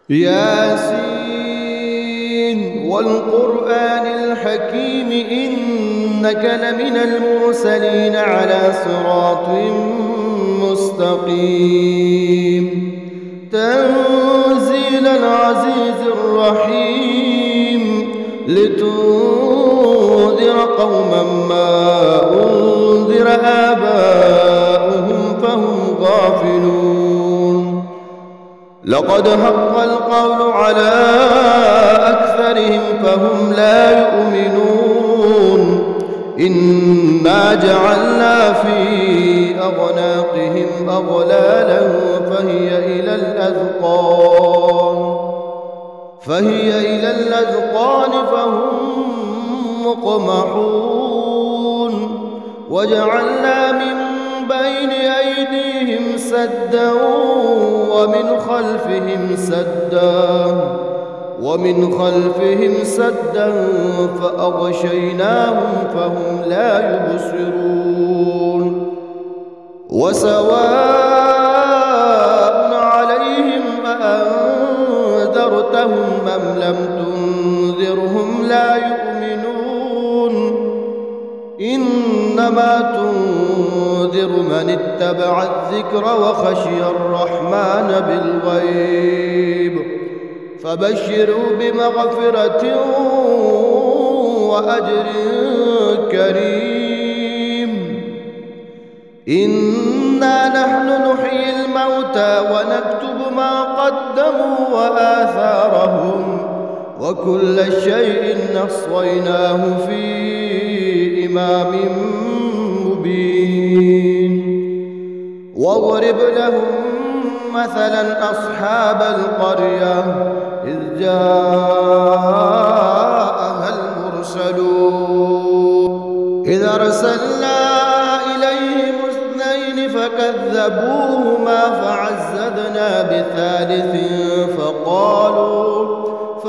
ياسين والقرآن الحكيم إنك لمن المرسلين على صراط مستقيم تنزيل العزيز الرحيم لتنذر قوما ما أنذر آباؤهم فهم غافلون لقد حق القول على أكثرهم فهم لا يؤمنون إنا جعلنا في أعناقهم أغلالا فهي إلى الأذقان فهم مقمحون وجعلنا من بين أيديهم سدا ومن خلفهم سدا فأغشيناهم فهم لا يبصرون وسواء عليهم أأنذرتهم أم لم تنذرهم لا يؤمنون إنما تنذر من اتبع الذكر وخشي الرحمن بالغيب فبشروا بمغفرة وأجر كريم إنا نحن نحيي الموتى ونكتب ما قدموا وآثارهم وكل شيء أحصيناه في إمام مبين واضرب لهم مثلا أصحاب القرية إذ جاءها المرسلون إذ أرسلنا إليهم اثنين فكذبوهما فعززنا بثالث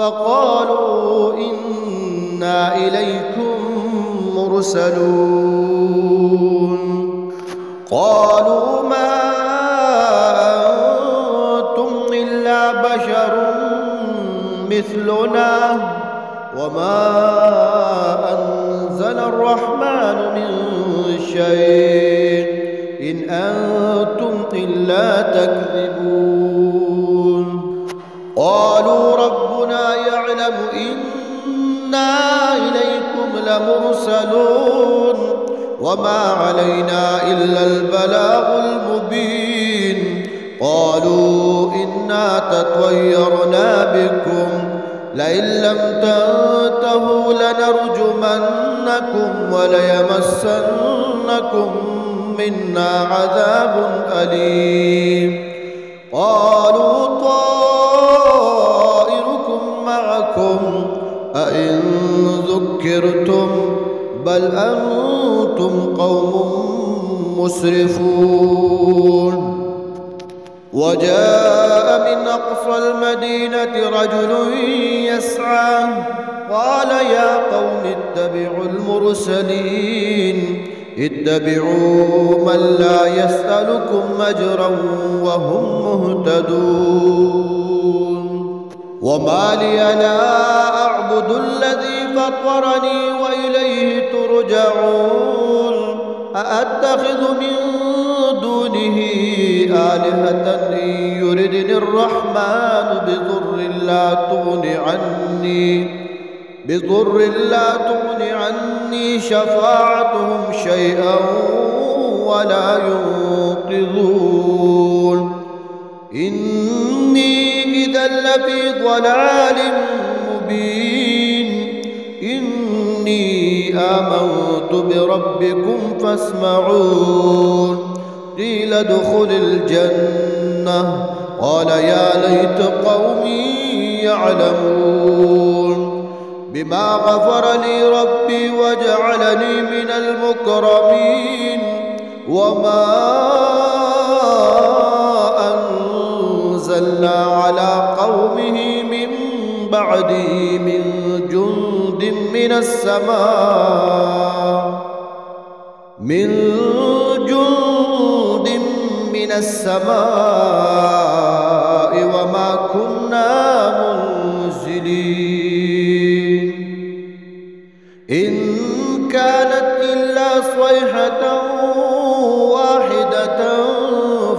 فقالوا إنا إليكم مرسلون قالوا ما أنتم إلا بشر مثلنا وما أنزل الرحمن من شيء إن أنتم إلا تكذبون قالوا ربنا يعلم إنا إليكم لمرسلون وما علينا إلا البلاغ المبين قالوا إنا تطيرنا بكم لئن لم تنتهوا لنرجمنكم وليمسنكم منا عذاب أليم قالوا طائركم معكم أئن ذكرتم بل أنتم قوم مسرفون وجاء من أقصى المدينة رجل يسعى قال يا قوم اتبعوا المرسلين اتبعوا من لا يسألكم أجرا وهم مهتدون وما لي لا أعبد الذي فطرني وإليه ترجعون أأتخذ من دونه آلهة إن يردني الرحمن بضر لا تغن عني شفاعتهم شيئا ولا ينقذون إني إذا لفي ضلال مبين إني آمنت بربكم فاسمعون قيل ادخل الجنة قال يا ليت قومي يعلمون بما غفر لي ربي وجعلني من المكرمين وما أنزلنا على قومه من بعده من جند من السماء وما كنا صيحة واحدة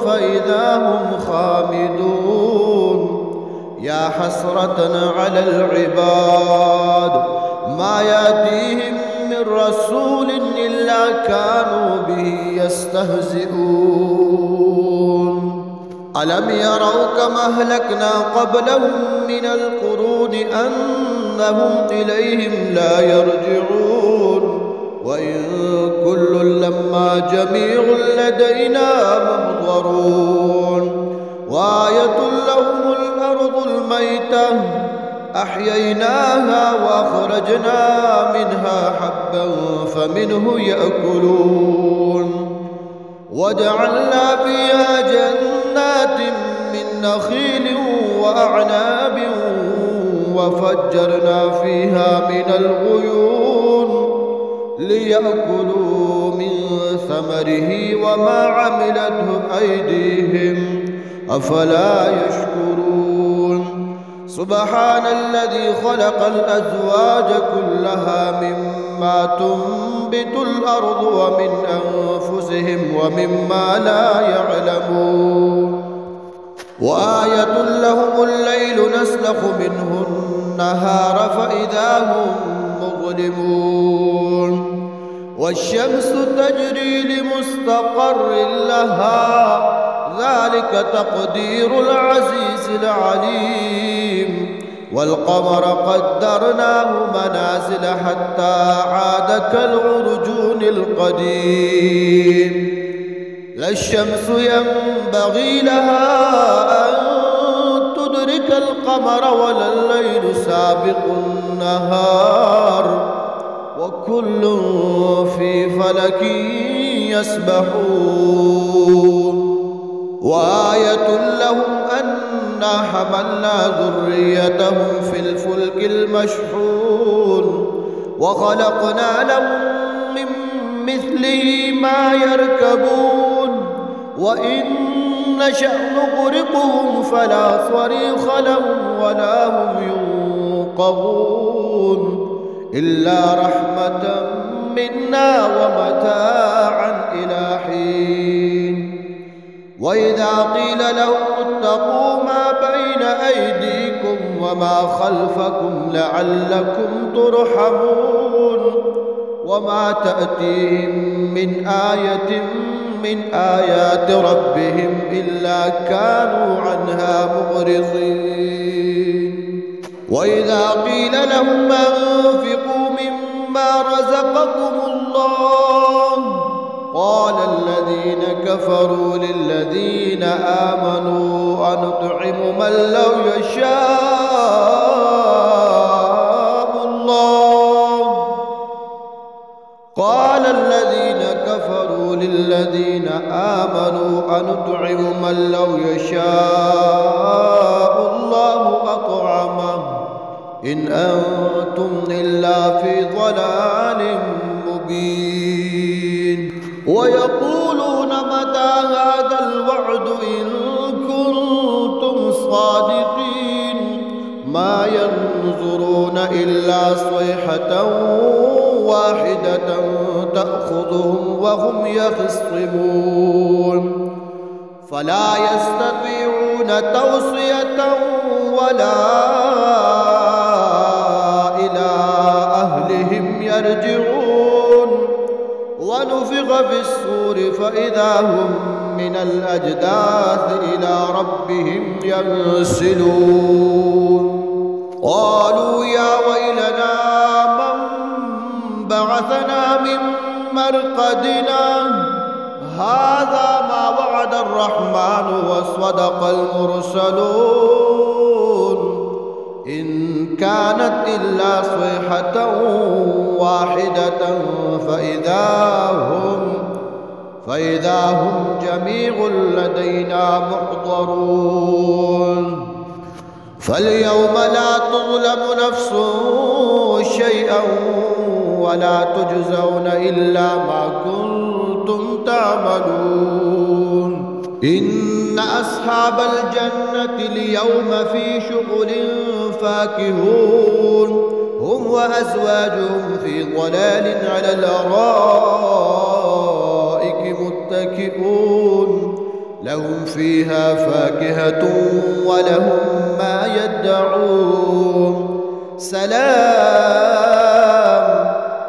فإذا هم خامدون يا حسرة على العباد ما يأتيهم من رسول إلا كانوا به يستهزئون ألم يروا كما أهلكنا قبلهم من القرون أنهم إليهم لا يرجعون وإن كل لما جميع لدينا محضرون وآية لهم الأرض الميتة أحييناها وأخرجنا منها حبا فمنه يأكلون وجعلنا فيها جنات من نخيل وأعناب وفجرنا فيها من العيون ليأكلوا من ثمره وما عملته أيديهم أفلا يشكرون سبحان الذي خلق الأزواج كلها مما تنبت الأرض ومن أنفسهم ومما لا يعلمون وآية لهم الليل نسلخ منه النهار فإذا هم مظلمون والشمس تجري لمستقر لها ذلك تقدير العزيز العليم والقمر قدرناه منازل حتى عاد كالعرجون القديم لا الشمس ينبغي لها أن تدرك القمر ولا الليل سابق النهار وكل في فلك يسبحون وآية لهم أنا حملنا ذريتهم في الفلك المشحون وخلقنا لهم من مثله ما يركبون وإن نشأ نغرقهم فلا صريخ لهم ولا هم ينقذون إلا رحمة منا ومتاعا إلى حين وإذا قيل لهم اتقوا ما بين أيديكم وما خلفكم لعلكم ترحمون وما تأتيهم من آية من آيات ربهم إلا كانوا عنها معرضين وإذا قيل لهم أنفقوا مما رزقكم الله قال الذين كفروا للذين آمنوا أنطعم من لو يشاء الله قال الذين كفروا للذين آمنوا أنطعم من لو يشاء الله أطعمه إن أنتم إلا في ضلال مبين ويقولون متى هذا الوعد إن كنتم صادقين ما ينظرون إلا صيحة واحدة تأخذهم وهم يخصمون فلا يستطيعون توصية ولا إلى أهلهم يرجعون ونفخ في الصور فإذا هم من الأجداث إلى ربهم ينسلون قالوا يا ويلنا من بعثنا من مرقدنا هذا ما وعد الرحمن وصدق المرسلون إن كانت إلا صيحة واحدة فإذا هم جميع لدينا محضرون فاليوم لا تظلم نفس شيئا ولا تجزون إلا ما كنتم تعملون إن أصحاب الجنة اليوم في شغل فاكهون هم وأزواجهم في ضلال على الأرائك متكئون لهم فيها فاكهة ولهم ما يدعون سلام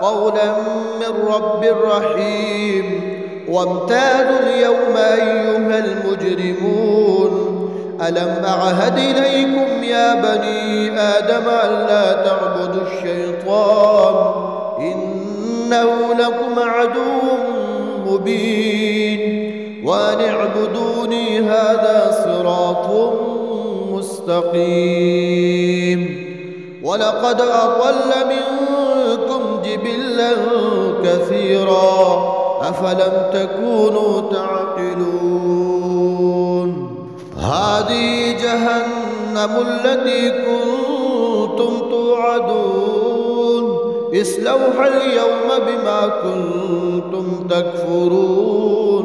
قولا من رب رحيم وامتازوا اليوم أيها المجرمون ألم أعهد إليكم يا بني آدم ألا تعبدوا الشيطان إنه لكم عدو مبين وأن اعبدوني هذا صراط مستقيم ولقد أضل منكم جبلا كثيرا أفلم تكونوا تعقلون هذه جهنم التي كنتم توعدون اصلوها اليوم بما كنتم تكفرون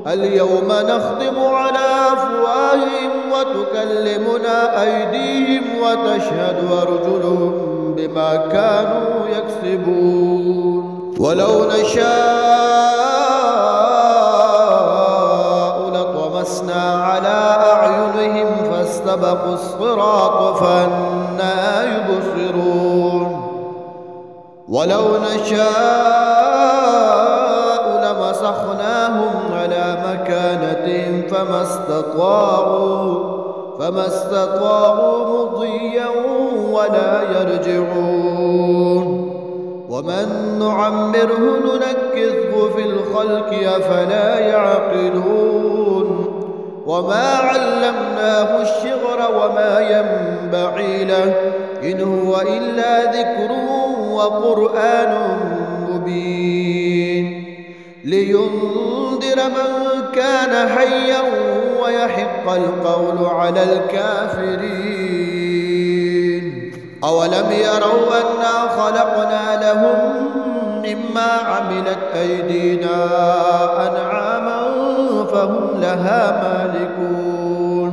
اليوم نختم على أفواههم وتكلمنا أيديهم وتشهد أرجلهم بما كانوا يكسبون ولو نشاء لطمسنا على أعينهم فاستبقوا الصراط فأنى يبصرون ولو نشاء لمسخناهم على مكانتهم فما استطاعوا مضيا ولا يرجعون ومن نعمره ننكثه في الخلق أفلا يعقلون وما علمناه الشعر وما ينبغي له إن هو إلا ذكر وقرآن مبين لينذر من كان حيا ويحق القول على الكافرين أولم يروا أنا خلقنا لهم مما عملت أيدينا أنعاما فهم لها مالكون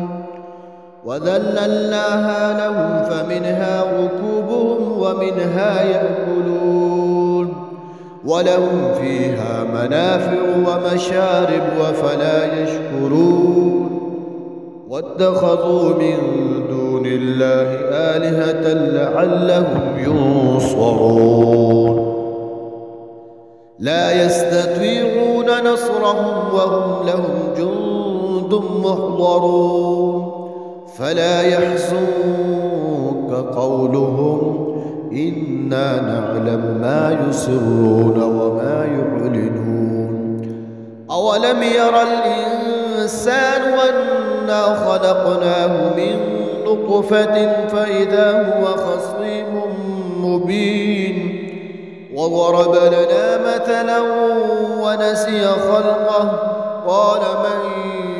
وذللناها لهم فمنها ركوبهم ومنها يأكلون ولهم فيها منافع ومشارب وفلا يشكرون واتخذوا من دون الله آلهة لعلهم ينصرون لا يستطيعون نصرهم وهم لهم جند محضرون فلا يحزنك قولهم إنا نعلم ما يسرون وما يعلنون أولم يرى الإنسان أنا خلقناه من نطفة فإذا هو خصيم مبين وضرب لنا مثلا ونسي خلقه قال من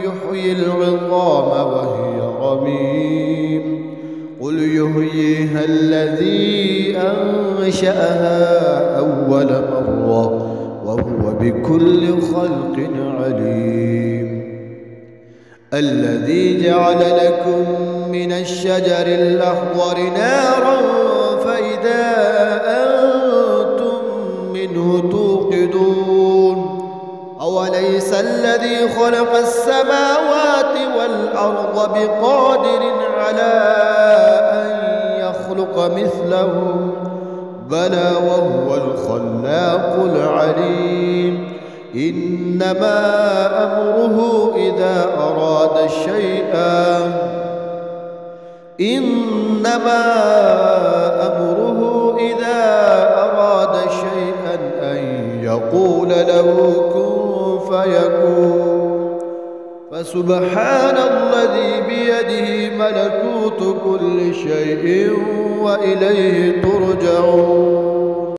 يحيي العظام وهي رميم قل يحييها الذي أنشأها أول مرة وهو بكل خلق عليم الذي جعل لكم من الشجر الأخضر نارا فإذا أنتم منه توقدون أوليس الذي خلق السماوات والأرض بقادر على أن يخلق مثلهم بلى وهو الخلاق العليم إنما أمره إذا أراد شيئا أن يقول له كن فيكون فسبحان الذي بيده ملكوت كل شيء وإليه ترجعون